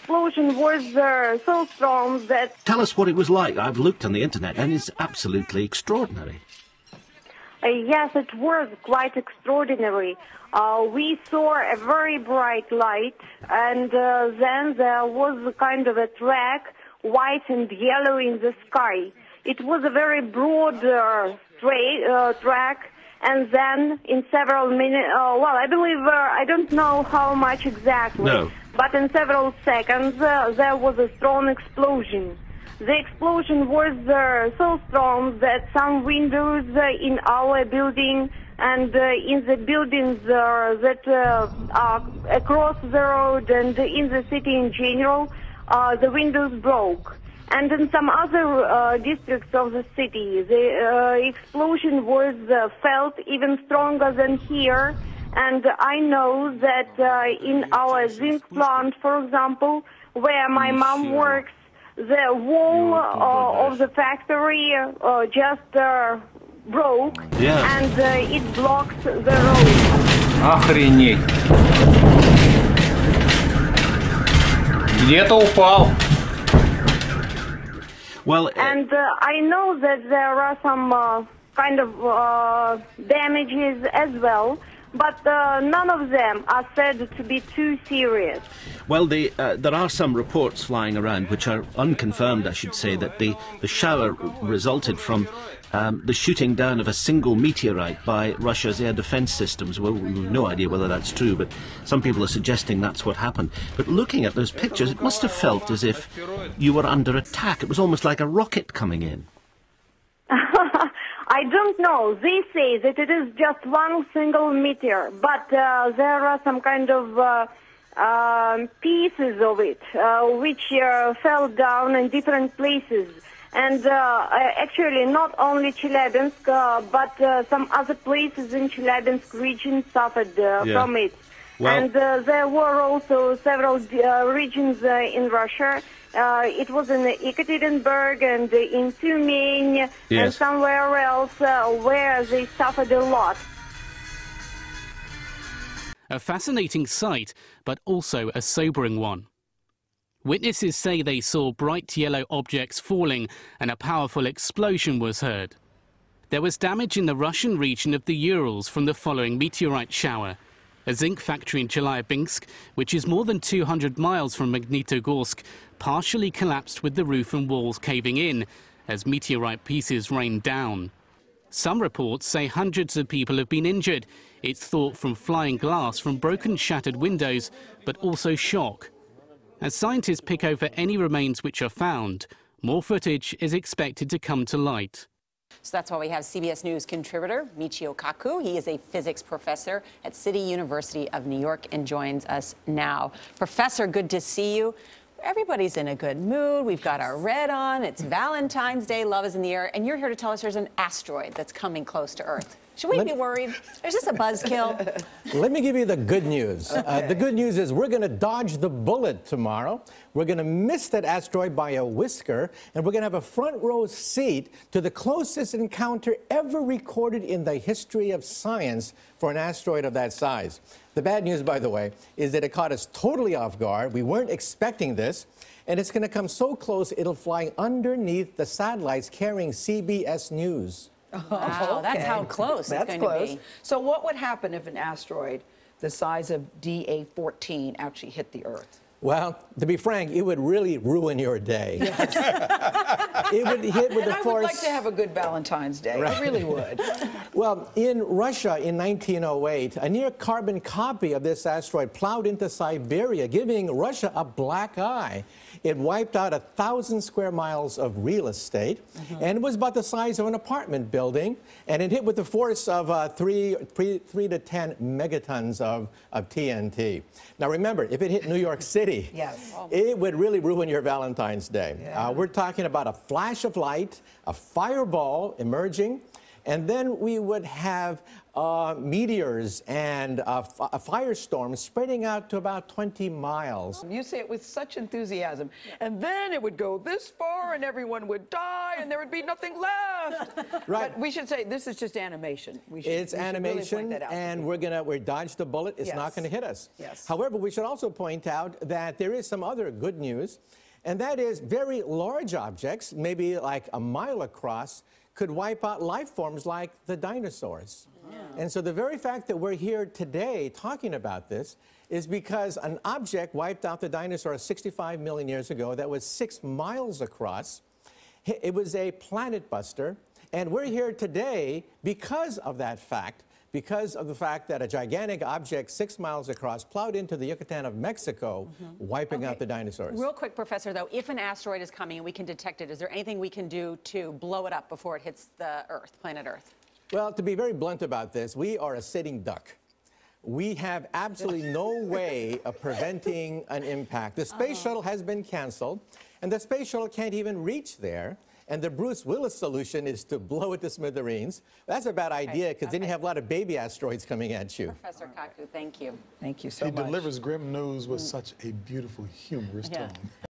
Explosion was so strong that... Tell us what it was like. I've looked on the internet and it's absolutely extraordinary. Yes, it was quite extraordinary. We saw a very bright light, and then there was a kind of a track, white and yellow in the sky. It was a very broad track, and then in several minutes, well, I believe, I don't know how much exactly, no. But in several seconds there was a strong explosion. The explosion was so strong that some windows in our building and in the buildings that are across the road and in the city in general, the windows broke. And in some other districts of the city, the explosion was felt even stronger than here. And I know that in our zinc plant, for example, where my mom works, the wall of the factory just broke, and it blocks the road. Охренеть! Где-то упал. Well, and I know that there are some kind of damages as well, but none of them are said to be too serious. Well, there are some reports flying around, which are unconfirmed, I should say, that the shower resulted from the shooting down of a single meteorite by Russia's air defense systems. Well, we've no idea whether that's true, but some people are suggesting that's what happened. But looking at those pictures, it must have felt as if you were under attack. It was almost like a rocket coming in. I don't know. They say that it is just one single meteor, but there are some kind of pieces of it which fell down in different places. And actually not only Chelyabinsk, but some other places in Chelyabinsk region suffered from it. Well, and there were also several regions in Russia. It was in Ekaterinburg and in Tyumen and somewhere else where they suffered a lot. A fascinating sight, but also a sobering one. Witnesses say they saw bright yellow objects falling and a powerful explosion was heard. There was damage in the Russian region of the Urals from the following meteorite shower. A zinc factory in Chelyabinsk, which is more than 200 miles from Magnitogorsk, partially collapsed with the roof and walls caving in as meteorite pieces rained down. Some reports say hundreds of people have been injured. It's thought from flying glass from broken, shattered windows, but also shock. As scientists pick over any remains which are found, more footage is expected to come to light. So that's why we have CBS News contributor Michio Kaku. He is a physics professor at City University of New York and joins us now. Professor, good to see you. Everybody's in a good mood. We've got our red on. It's Valentine's Day. Love is in the air. And you're here to tell us there's an asteroid that's coming close to Earth. Should we be worried? Is this a buzzkill? Let me give you the good news. The good news is we're going to dodge the bullet tomorrow. We're going to miss that asteroid by a whisker, and we're going to have a front row seat to the closest encounter ever recorded in the history of science for an asteroid of that size. The bad news, by the way, is that it caught us totally off guard. We weren't expecting this, and it's going to come so close it'll fly underneath the satellites carrying CBS News. Oh, wow, that's how close it's going to be. So what would happen if an asteroid the size of DA-14 actually hit the Earth? Well, to be frank, it would really ruin your day. Yes. It would hit with the force. I would like to have a good Valentine's Day. Right. I really would. Well, in Russia in 1908, a near-carbon copy of this asteroid plowed into Siberia, giving Russia a black eye. It wiped out 1,000 square miles of real estate, and it was about the size of an apartment building, and it hit with the force of 3 to 10 megatons of TNT. Now remember, if it hit New York City, it would really ruin your Valentine's Day. Yeah. We're talking about a flash of light, a fireball emerging, and then we would have meteors and a firestorm spreading out to about 20 miles. You say it with such enthusiasm. And then it would go this far and everyone would die and there would be nothing left. left. Right. But we should say this is just animation. It's animation, really and we're dodged the bullet. It's not going to hit us. Yes. However, we should also point out that there is some other good news, and that is very large objects, maybe like a mile across, could wipe out life forms like the dinosaurs. And so the very fact that we're here today talking about this is because an object wiped out the dinosaurs 65 million years ago that was 6 miles across. It was a planet buster, and we're here today because of that fact, because of the fact that a gigantic object 6 miles across plowed into the Yucatan of Mexico, wiping out the dinosaurs. Real quick, Professor, though, if an asteroid is coming and we can detect it, is there anything we can do to blow it up before it hits the Earth, planet Earth? Well, to be very blunt about this, we are a sitting duck. We have absolutely no way of preventing an impact. The space shuttle has been canceled, and the space shuttle can't even reach there. And the Bruce Willis solution is to blow it to smithereens. That's a bad idea, because then you have a lot of baby asteroids coming at you. Professor Kaku, thank you. Thank you so He much. delivers grim news with such a beautiful, humorous tone.